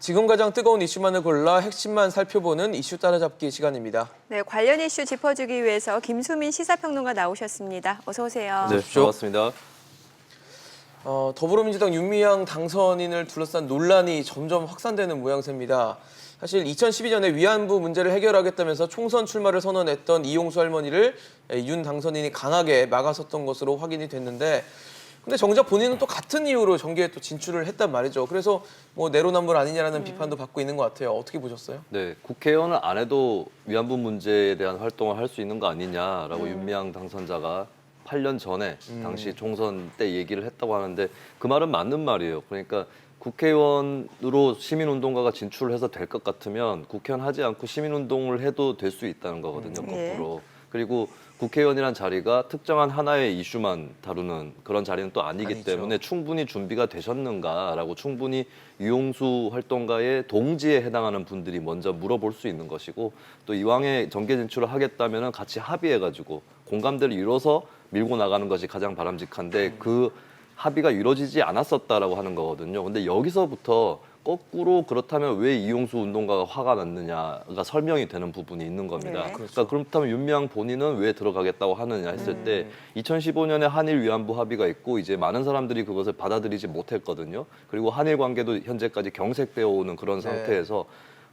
지금 가장 뜨거운 이슈만을 골라 핵심만 살펴보는 이슈 따라잡기 시간입니다. 네, 관련 이슈 짚어주기 위해서 김수민 시사평론가 나오셨습니다. 어서 오세요. 네, 반갑습니다. 더불어민주당 윤미향 당선인을 둘러싼 논란이 점점 확산되는 모양새입니다. 사실 2012년에 위안부 문제를 해결하겠다면서 총선 출마를 선언했던 이용수 할머니를 윤 당선인이 강하게 막아섰던 것으로 확인이 됐는데, 근데 정작 본인은 또 같은 이유로 정계에 또 진출을 했단 말이죠. 그래서 뭐 내로남불 아니냐라는 비판도 받고 있는 것 같아요. 어떻게 보셨어요? 네, 국회의원은 안 해도 위안부 문제에 대한 활동을 할 수 있는 거 아니냐라고 윤미향 당선자가 8년 전에 당시 총선 때 얘기를 했다고 하는데 그 말은 맞는 말이에요. 그러니까 국회의원으로 시민운동가가 진출을 해서 될 것 같으면 국회의원 하지 않고 시민운동을 해도 될 수 있다는 거거든요, 거꾸로. 그리고 국회의원이란 자리가 특정한 하나의 이슈만 다루는 그런 자리는 또 아니기 때문에 충분히 준비가 되셨는가라고 충분히 이용수 활동가의 동지에 해당하는 분들이 먼저 물어볼 수 있는 것이고, 또 이왕에 정계 진출을 하겠다면 같이 합의해가지고 공감대를 이뤄서 밀고 나가는 것이 가장 바람직한데 그 합의가 이루어지지 않았었다라고 하는 거거든요. 근데 여기서부터 거꾸로 그렇다면 왜 이용수 운동가가 화가 났느냐가 설명이 되는 부분이 있는 겁니다. 네. 그러니까 그렇다면 윤미향 본인은 왜 들어가겠다고 하느냐 했을 때 2015년에 한일 위안부 합의가 있고 이제 많은 사람들이 그것을 받아들이지 못했거든요. 그리고 한일 관계도 현재까지 경색되어 오는 그런 상태에서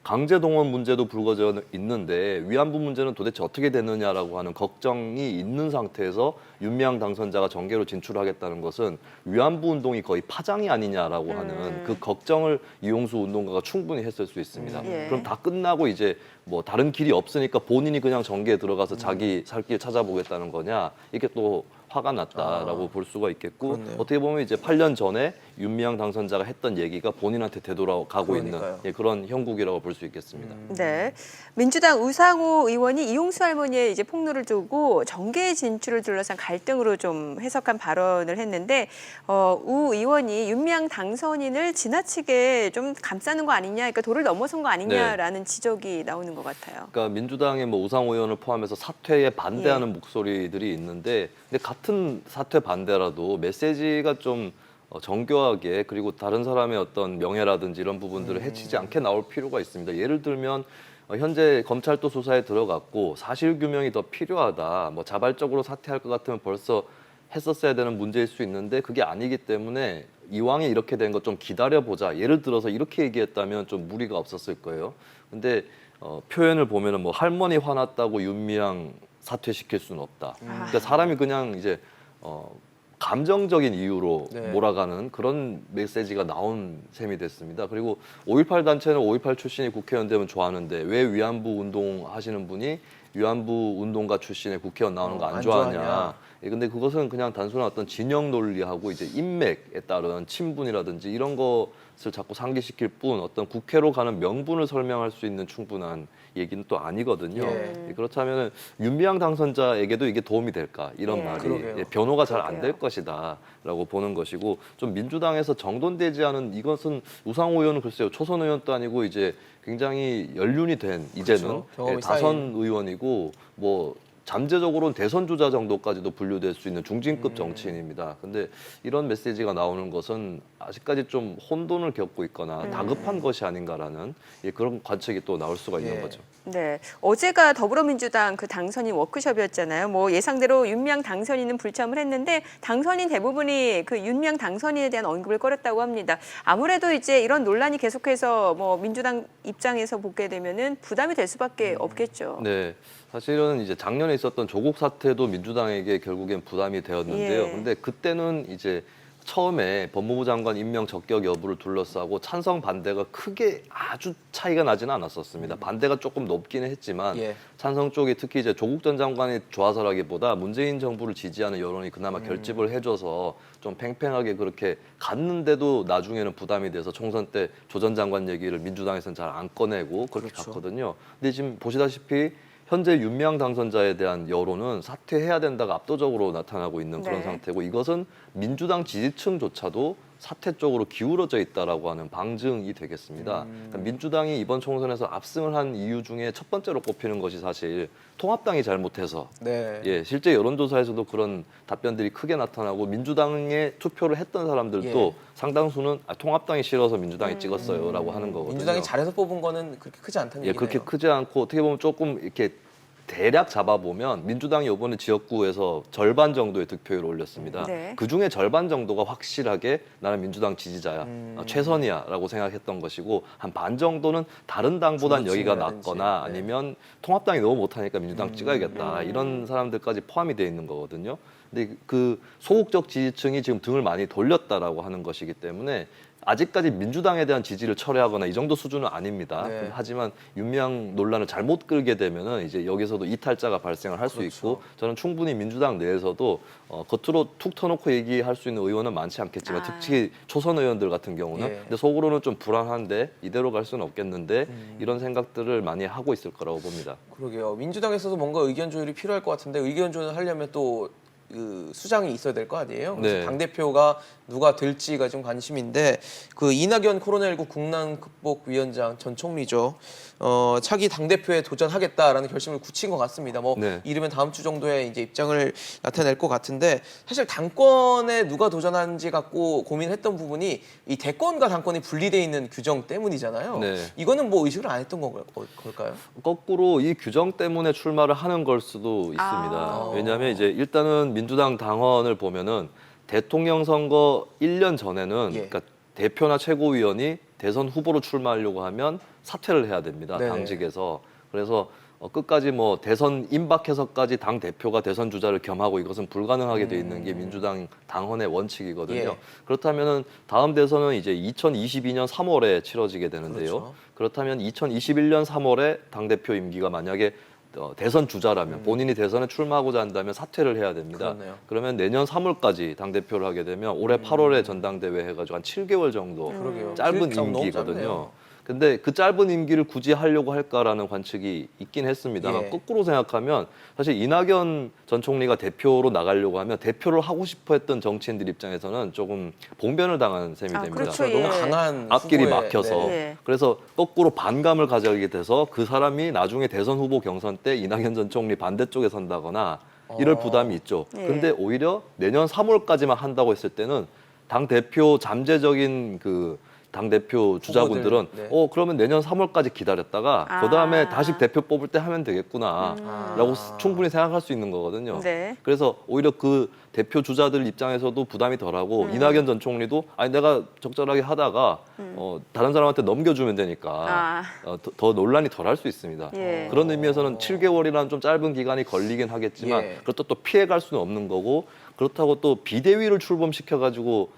강제 동원 문제도 불거져 있는데 위안부 문제는 도대체 어떻게 되느냐라고 하는 걱정이 있는 상태에서 윤미향 당선자가 정계로 진출하겠다는 것은 위안부 운동이 거의 파장이 아니냐라고 하는 그 걱정을 이용수 운동가가 충분히 했을 수 있습니다. 그럼 다 끝나고 이제 뭐 다른 길이 없으니까 본인이 그냥 정계에 들어가서 자기 살 길 찾아보겠다는 거냐, 이게 또 화가 났다라고 볼 수가 있겠고, 그렇네요. 어떻게 보면 이제 8년 전에 윤미향 당선자가 했던 얘기가 본인한테 되돌아가고 그러니까요. 있는 그런 형국이라고 볼 수 있겠습니다. 네, 민주당 우상호 의원이 이용수 할머니의 이제 폭로를 두고 정계 진출을 둘러싼 갈등으로 좀 해석한 발언을 했는데, 우 의원이 윤미향 당선인을 지나치게 좀 감싸는 거 아니냐, 그러니까 도를 넘어선 거 아니냐라는 지적이 나오는 것 같아요. 그러니까 민주당의 뭐 우상호 의원을 포함해서 사퇴에 반대하는 목소리들이 있는데, 근데 같은 사퇴 반대라도 메시지가 좀 정교하게, 그리고 다른 사람의 어떤 명예라든지 이런 부분들을 해치지 않게 나올 필요가 있습니다. 예를 들면 현재 검찰도 수사에 들어갔고 사실규명이 더 필요하다, 뭐 자발적으로 사퇴할 것 같으면 벌써 했었어야 되는 문제일 수 있는데 그게 아니기 때문에 이왕에 이렇게 된 거 좀 기다려보자, 예를 들어서 이렇게 얘기했다면 좀 무리가 없었을 거예요. 근데 표현을 보면은 뭐 할머니 화났다고 윤미향 사퇴시킬 수는 없다. 그러니까 사람이 그냥 이제 감정적인 이유로 몰아가는 그런 메시지가 나온 셈이 됐습니다. 그리고 5.18 단체는 5.18 출신이 국회의원 되면 좋아하는데 왜 위안부 운동 하시는 분이 위안부 운동가 출신의 국회의원 나오는 거 안 좋아하냐. 근데 그것은 그냥 단순한 어떤 진영 논리하고 이제 인맥에 따른 친분이라든지 이런 것을 자꾸 상기시킬 뿐 어떤 국회로 가는 명분을 설명할 수 있는 충분한 얘기는 또 아니거든요. 그렇다면 윤미향 당선자에게도 이게 도움이 될까, 이런 말이 변호가 잘 안 될 것이다라고 보는 것이고, 좀 민주당에서 정돈되지 않은 이것은 우상호 의원은 글쎄요, 초선 의원도 아니고 이제 굉장히 연륜이 된 이제는 다선 의원이고 뭐 잠재적으로는 대선 주자 정도까지도 분류될 수 있는 중진급 정치인입니다. 근데 이런 메시지가 나오는 것은 아직까지 좀 혼돈을 겪고 있거나 다급한 것이 아닌가라는 그런 관측이 또 나올 수가 있는 거죠. 네, 어제가 더불어민주당 그 당선인 워크숍이었잖아요. 뭐 예상대로 윤미향 당선인은 불참을 했는데 당선인 대부분이 그 윤미향 당선인에 대한 언급을 꺼렸다고 합니다. 아무래도 이제 이런 논란이 계속해서 뭐 민주당 입장에서 보게 되면은 부담이 될 수밖에 없겠죠. 네. 사실은 이제 작년에 있었던 조국 사태도 민주당에게 결국엔 부담이 되었는데요. 근데 그때는 이제 처음에 법무부 장관 임명 적격 여부를 둘러싸고 찬성 반대가 크게 아주 차이가 나지는 않았었습니다. 반대가 조금 높기는 했지만 찬성 쪽이 특히 이제 조국 전 장관이 좋아서라기보다 문재인 정부를 지지하는 여론이 그나마 결집을 해줘서 좀 팽팽하게 그렇게 갔는데도 나중에는 부담이 돼서 총선 때 조 전 장관 얘기를 민주당에서는 잘 안 꺼내고 그렇게 갔거든요. 근데 지금 보시다시피 현재 윤미향 당선자에 대한 여론은 사퇴해야 된다가 압도적으로 나타나고 있는 그런 상태고, 이것은 민주당 지지층조차도 사퇴 쪽으로 기울어져 있다라고 하는 방증이 되겠습니다. 그러니까 민주당이 이번 총선에서 압승을 한 이유 중에 첫 번째로 꼽히는 것이 사실 통합당이 잘못해서 네. 예, 실제 여론조사에서도 그런 답변들이 크게 나타나고 민주당에 투표를 했던 사람들도 예. 상당수는 통합당이 싫어서 민주당이 찍었어요라고 하는 거거든요. 민주당이 잘해서 뽑은 거는 그렇게 크지 않다는 예, 얘기네요. 그렇게 크지 않고 어떻게 보면 조금 이렇게 대략 잡아보면 민주당이 이번에 지역구에서 절반 정도의 득표율을 올렸습니다. 네. 그중에 절반 정도가 확실하게 나는 민주당 지지자야, 최선이야라고 생각했던 것이고 한 반 정도는 다른 당보단 여기가 중도층이라든지, 낫거나 네. 아니면 통합당이 너무 못하니까 민주당 찍어야겠다 이런 사람들까지 포함이 돼 있는 거거든요. 근데 그 소극적 지지층이 지금 등을 많이 돌렸다라고 하는 것이기 때문에 아직까지 민주당에 대한 지지를 철회하거나 이 정도 수준은 아닙니다. 네. 하지만 윤미향 논란을 잘못 끌게 되면은 이제 여기서도 이탈자가 발생을 할 수 그렇죠. 있고 저는 충분히 민주당 내에서도 겉으로 툭 터놓고 얘기할 수 있는 의원은 많지 않겠지만 특히 초선 의원들 같은 경우는 예. 근데 속으로는 좀 불안한데 이대로 갈 수는 없겠는데 이런 생각들을 많이 하고 있을 거라고 봅니다. 그러게요. 민주당에서도 뭔가 의견 조율이 필요할 것 같은데 의견 조율을 하려면 또 그 수장이 있어야 될 거 아니에요. 그래서 네. 당 대표가 누가 될지가 좀 관심인데 그 이낙연 코로나19 국난 극복 위원장 전 총리죠. 차기 당 대표에 도전하겠다라는 결심을 굳힌 것 같습니다. 뭐 네. 이르면 다음 주 정도에 이제 입장을 나타낼 것 같은데 사실 당권에 누가 도전하는지 갖고 고민했던 부분이 이 대권과 당권이 분리돼 있는 규정 때문이잖아요. 네. 이거는 뭐 의식을 안 했던 걸까요? 거꾸로 이 규정 때문에 출마를 하는 걸 수도 있습니다. 아. 왜냐하면 이제 일단은 민주당 당원을 보면은 대통령 선거 1년 전에는 예. 그러니까 대표나 최고위원이 대선 후보로 출마하려고 하면 사퇴를 해야 됩니다. 네네. 당직에서. 그래서 끝까지 뭐 대선 임박해서까지 당 대표가 대선 주자를 겸하고 이것은 불가능하게 돼 있는 게 민주당 당헌의 원칙이거든요. 예. 그렇다면은 다음 대선은 이제 2022년 3월에 치러지게 되는데요. 그렇죠. 그렇다면 2021년 3월에 당 대표 임기가 만약에 대선 주자라면 본인이 대선에 출마하고자 한다면 사퇴를 해야 됩니다. 그렇네요. 그러면 내년 3월까지 당 대표를 하게 되면 올해 8월에 전당대회 해가지고 한 7개월 정도 그러게요. 짧은 너무 임기거든요. 짧네요. 근데 그 짧은 임기를 굳이 하려고 할까라는 관측이 있긴 했습니다만 예. 거꾸로 생각하면 사실 이낙연 전 총리가 대표로 나가려고 하면 대표를 하고 싶어 했던 정치인들 입장에서는 조금 봉변을 당한 셈이 아, 됩니다. 그렇죠. 예. 너무 강한 앞길이 후보의- 막혀서 네. 예. 그래서 거꾸로 반감을 가져게 돼서 그 사람이 나중에 대선 후보 경선 때 이낙연 전 총리 반대쪽에 선다거나 이럴 부담이 있죠. 예. 그런데 오히려 내년 3월까지만 한다고 했을 때는 당 대표 잠재적인 그 당 대표 주자분들은 네. 그러면 내년 3월까지 기다렸다가 아. 그다음에 다시 대표 뽑을 때 하면 되겠구나라고 충분히 생각할 수 있는 거거든요. 네. 그래서 오히려 그 대표 주자들 입장에서도 부담이 덜하고 이낙연 전 총리도 아니 내가 적절하게 하다가 다른 사람한테 넘겨주면 되니까 더 논란이 덜 할 수 있습니다. 예. 그런 의미에서는 7개월이라는 좀 짧은 기간이 걸리긴 하겠지만 예. 그것도 또 피해갈 수는 없는 거고 그렇다고 또 비대위를 출범시켜가지고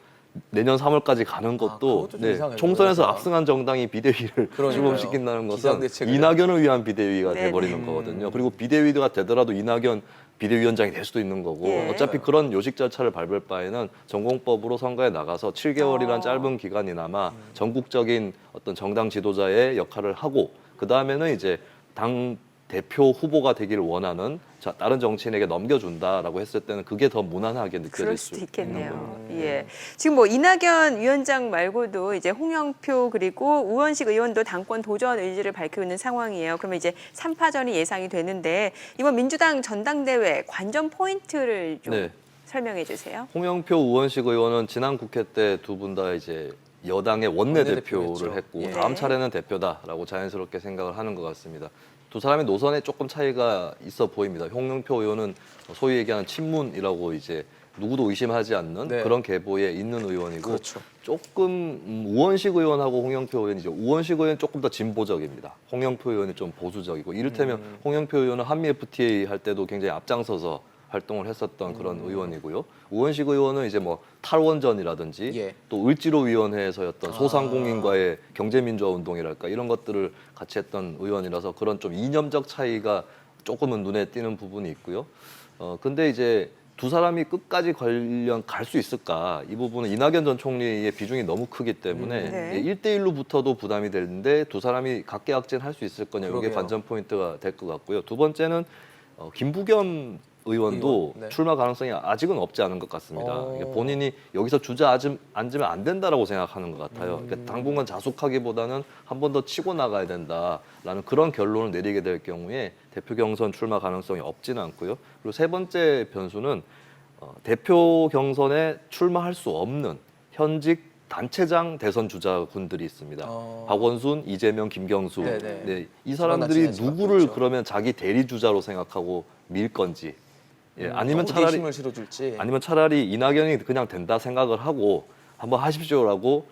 내년 3월까지 가는 것도 그것도 좀 이상해요. 총선에서 그래서. 압승한 정당이 비대위를 그러니까요. 출범시킨다는 것은 기상대책을. 이낙연을 위한 비대위가 네네. 돼버리는 거거든요. 그리고 비대위가 되더라도 이낙연 비대위원장이 될 수도 있는 거고 예. 어차피 그런 요식 절차를 밟을 바에는 전공법으로 선거에 나가서 7개월이란 짧은 기간이나마 전국적인 어떤 정당 지도자의 역할을 하고 그 다음에는 이제 당 대표 후보가 되기를 원하는 다른 정치인에게 넘겨준다라고 했을 때는 그게 더 무난하게 느껴질 그럴 수 수도 있는 있겠네요. 겁니다. 예. 지금 뭐 이낙연 위원장 말고도 이제 홍영표 그리고 우원식 의원도 당권 도전 의지를 밝히고 있는 상황이에요. 그러면 이제 3파전이 예상이 되는데 이번 민주당 전당대회 관전 포인트를 좀 네. 설명해 주세요. 홍영표, 우원식 의원은 지난 국회 때 두 분 다 이제 여당의 원내대표를 원내대표였죠. 했고 예. 다음 네. 차례는 대표다라고 자연스럽게 생각을 하는 것 같습니다. 두 사람의 노선에 조금 차이가 있어 보입니다. 홍영표 의원은 소위 얘기하는 친문이라고 이제 누구도 의심하지 않는 네. 그런 계보에 있는 의원이고 그렇죠. 조금 우원식 의원하고 홍영표 의원이죠. 우원식 의원은 조금 더 진보적입니다. 홍영표 의원이 좀 보수적이고 이를테면 홍영표 의원은 한미 FTA 할 때도 굉장히 앞장서서 활동을 했었던 그런 의원이고요. 우원식 의원은 이제 뭐 탈원전이라든지 예. 또 을지로위원회에서였던 소상공인과의 경제민주화 운동이랄까 이런 것들을 같이 했던 의원이라서 그런 좀 이념적 차이가 조금은 눈에 띄는 부분이 있고요. 근데 이제 두 사람이 끝까지 갈 수 있을까? 이 부분은 이낙연 전 총리의 비중이 너무 크기 때문에 네. 1대1로 붙어도 부담이 되는데 두 사람이 각계각진 할 수 있을 거냐 이게 그러게요. 관전 포인트가 될 것 같고요. 두 번째는 김부겸 의원도 의원, 네. 출마 가능성이 아직은 없지 않은 것 같습니다. 어. 본인이 여기서 앉으면 안 된다라고 생각하는 것 같아요. 그러니까 당분간 자숙하기보다는 한 번 더 치고 나가야 된다라는 그런 결론을 내리게 될 경우에 대표 경선 출마 가능성이 없지는 않고요. 그리고 세 번째 변수는 대표 경선에 출마할 수 없는 현직 단체장 대선 주자군들이 있습니다. 박원순, 이재명, 김경수. 네네. 네, 이 사람들이 지나칠 수밖에 누구를 없죠. 그러면 자기 대리 주자로 생각하고 밀 건지, 아니면 어디에 차라리 힘을 실어줄지. 이낙연이 그냥 된다 생각을 하고 한번 하십시오라고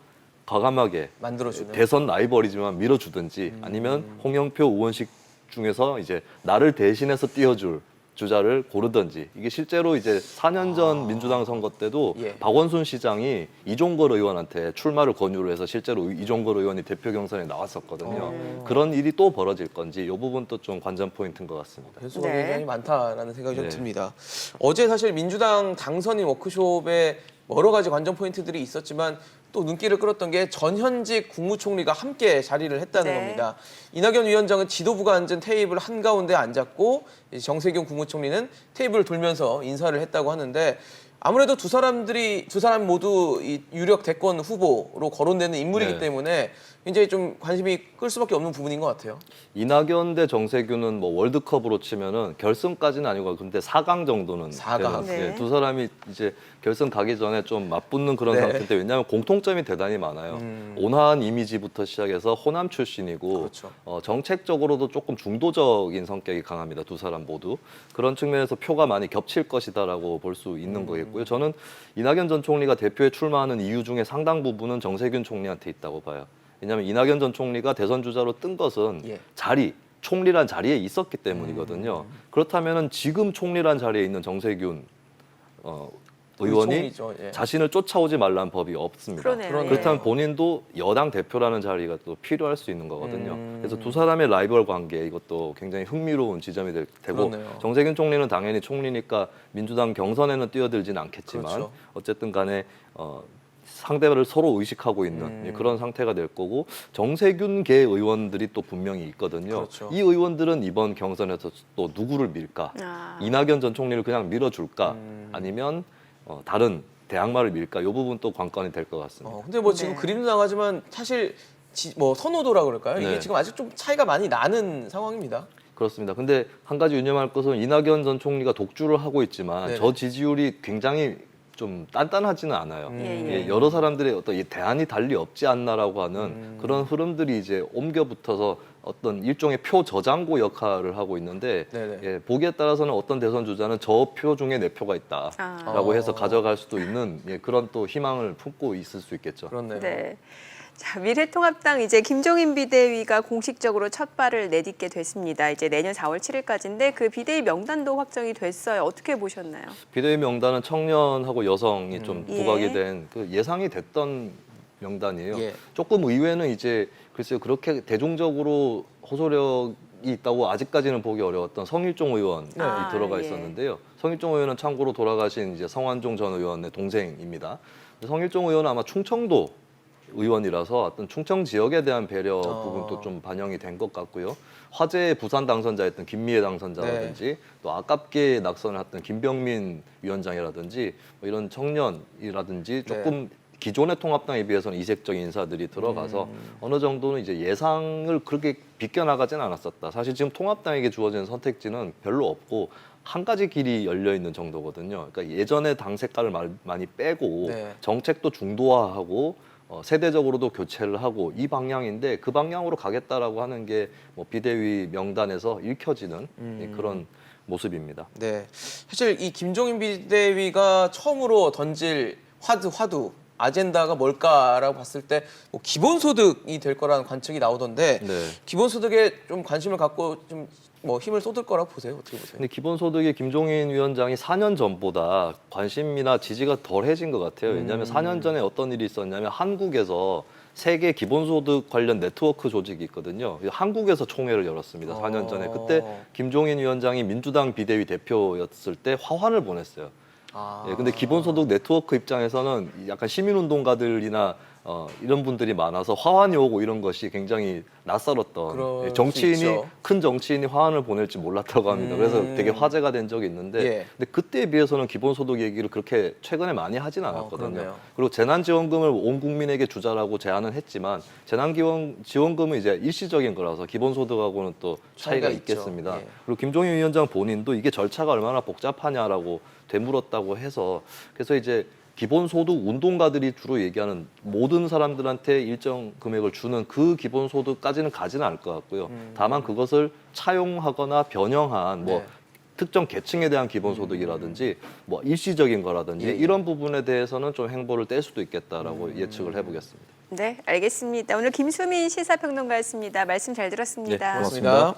과감하게 만들어주는. 대선 라이벌이지만 밀어주든지, 아니면 홍영표, 우원식 중에서 이제 나를 대신해서 띄워줄 주자를 고르든지. 이게 실제로 이제 4년 전 민주당 선거 때도 예. 박원순 시장이 이종걸 의원한테 출마를 권유를 해서 실제로 이종걸 의원이 대표 경선에 나왔었거든요. 그런 일이 또 벌어질 건지 이 부분도 좀 관전 포인트인 것 같습니다. 변수가 네. 굉장히 많다라는 생각이 좀 네. 듭니다. 어제 사실 민주당 당선인 워크숍에 여러 가지 관전 포인트들이 있었지만 또 눈길을 끌었던 게 전현직 국무총리가 함께 자리를 했다는 네. 겁니다. 이낙연 위원장은 지도부가 앉은 테이블 한가운데 앉았고 이제 정세균 국무총리는 테이블을 돌면서 인사를 했다고 하는데 아무래도 두 사람 모두 이 유력 대권 후보로 거론되는 인물이기 네. 때문에 굉장히 좀 관심이 끌 수밖에 없는 부분인 것 같아요. 이낙연 대 정세균은 뭐 월드컵으로 치면은 결승까지는 아니고 근데 4강 정도는 4강. 되는, 네. 두 사람이 이제 결승 가기 전에 좀 맞붙는 그런 네. 상태인데, 왜냐하면 공통점이 대단히 많아요. 온화한 이미지부터 시작해서 호남 출신이고, 그렇죠. 정책적으로도 조금 중도적인 성격이 강합니다. 두 사람 모두. 그런 측면에서 표가 많이 겹칠 것이다라고 볼 수 있는 거겠고요. 저는 이낙연 전 총리가 대표에 출마하는 이유 중에 상당 부분은 정세균 총리한테 있다고 봐요. 왜냐하면 이낙연 전 총리가 대선 주자로 뜬 것은 예. 총리란 자리에 있었기 때문이거든요. 그렇다면은 지금 총리란 자리에 있는 정세균 의원이 총리죠. 예. 자신을 쫓아오지 말라는 법이 없습니다. 그러네요. 예. 그렇다면 본인도 여당 대표라는 자리가 또 필요할 수 있는 거거든요. 그래서 두 사람의 라이벌 관계, 이것도 굉장히 흥미로운 지점이 되고, 그러네요. 정세균 총리는 당연히 총리니까 민주당 경선에는 뛰어들진 않겠지만 그렇죠. 어쨌든 간에 상대를 서로 의식하고 있는 그런 상태가 될 거고, 정세균계 의원들이 또 분명히 있거든요. 그렇죠. 이 의원들은 이번 경선에서 또 누구를 밀까? 이낙연 전 총리를 그냥 밀어줄까? 아니면 다른 대항마를 밀까? 이 부분 또 관건이 될 것 같습니다. 근데 뭐 지금 네. 그림도 나가지만 사실 뭐 선호도라 그럴까요? 이게 네. 지금 아직 좀 차이가 많이 나는 상황입니다. 그렇습니다. 근데 한 가지 유념할 것은 이낙연 전 총리가 독주를 하고 있지만 네네. 저 지지율이 굉장히 좀 단단하지는 않아요. 예. 예, 여러 사람들의 어떤 이 대안이 달리 없지 않나라고 하는 그런 흐름들이 이제 옮겨 붙어서 어떤 일종의 표 저장고 역할을 하고 있는데, 네네. 예, 보기에 따라서는 어떤 대선 주자는 저 표 중에 내 표가 있다라고 해서 가져갈 수도 있는, 예, 그런 또 희망을 품고 있을 수 있겠죠. 그렇네요. 네. 자, 미래통합당 이제 김종인 비대위가 공식적으로 첫 발을 내딛게 됐습니다. 이제 내년 4월 7일까지인데 그 비대위 명단도 확정이 됐어요. 어떻게 보셨나요? 비대위 명단은 청년하고 여성이 좀 예. 부각이 된 그 예상이 됐던 명단이에요. 예. 조금 의외는 이제 글쎄요, 그렇게 대중적으로 호소력이 있다고 아직까지는 보기 어려웠던 성일종 의원이 들어가 예. 있었는데요. 성일종 의원은 참고로 돌아가신 이제 성완종 전 의원의 동생입니다. 성일종 의원은 아마 충청도 의원이라서 어떤 충청 지역에 대한 배려 부분도 좀 반영이 된 것 같고요. 화제의 부산 당선자였던 김미애 당선자라든지 또 아깝게 낙선을 했던 김병민 위원장이라든지 뭐 이런 청년이라든지 조금 기존의 통합당에 비해서는 이색적인 인사들이 들어가서 어느 정도는 이제 예상을 그렇게 비껴나가진 않았었다. 사실 지금 통합당에게 주어진 선택지는 별로 없고 한 가지 길이 열려 있는 정도거든요. 그러니까 예전에 당 색깔을 많이 빼고 네. 정책도 중도화하고 세대적으로도 교체를 하고 이 방향인데, 그 방향으로 가겠다라고 하는 게 뭐 비대위 명단에서 읽혀지는 그런 모습입니다. 네. 사실 이 김종인 비대위가 처음으로 던질 화두 아젠다가 뭘까라고 봤을 때 뭐 기본소득이 될 거라는 관측이 나오던데 네. 기본소득에 좀 관심을 갖고 좀 뭐 힘을 쏟을 거라고 보세요? 어떻게 보세요? 근데 기본소득에 김종인 위원장이 4년 전보다 관심이나 지지가 덜해진 것 같아요. 왜냐하면 4년 전에 어떤 일이 있었냐면 한국에서 세계 기본소득 관련 네트워크 조직이 있거든요. 한국에서 총회를 열었습니다. 4년 전에. 그때 김종인 위원장이 민주당 비대위 대표였을 때 화환을 보냈어요. 예, 근데 기본소득 네트워크 입장에서는 약간 시민운동가들이나 이런 분들이 많아서 화환이 오고 이런 것이 굉장히 낯설었던 그럴 수 정치인이 있죠. 큰 정치인이 화환을 보낼지 몰랐다고 합니다. 그래서 되게 화제가 된 적이 있는데 예. 근데 그때에 비해서는 기본소득 얘기를 그렇게 최근에 많이 하진 않았거든요. 그렇네요. 그리고 재난지원금을 온 국민에게 주자라고 제안은 했지만 재난지원금은 이제 일시적인 거라서 기본소득하고는 또 차이가 차이가 있죠. 있겠습니다. 예. 그리고 김종인 위원장 본인도 이게 절차가 얼마나 복잡하냐라고 되물었다고 해서 그래서 이제 기본소득 운동가들이 주로 얘기하는 모든 사람들한테 일정 금액을 주는 그 기본소득까지는 가지는 않을 것 같고요. 다만 그것을 차용하거나 변형한 뭐 네. 특정 계층에 대한 기본소득이라든지 뭐 일시적인 거라든지 예, 예. 이런 부분에 대해서는 좀 행보를 뗄 수도 있겠다라고 예측을 해보겠습니다. 네, 알겠습니다. 오늘 김수민 시사평론가였습니다. 말씀 잘 들었습니다. 고맙습니다.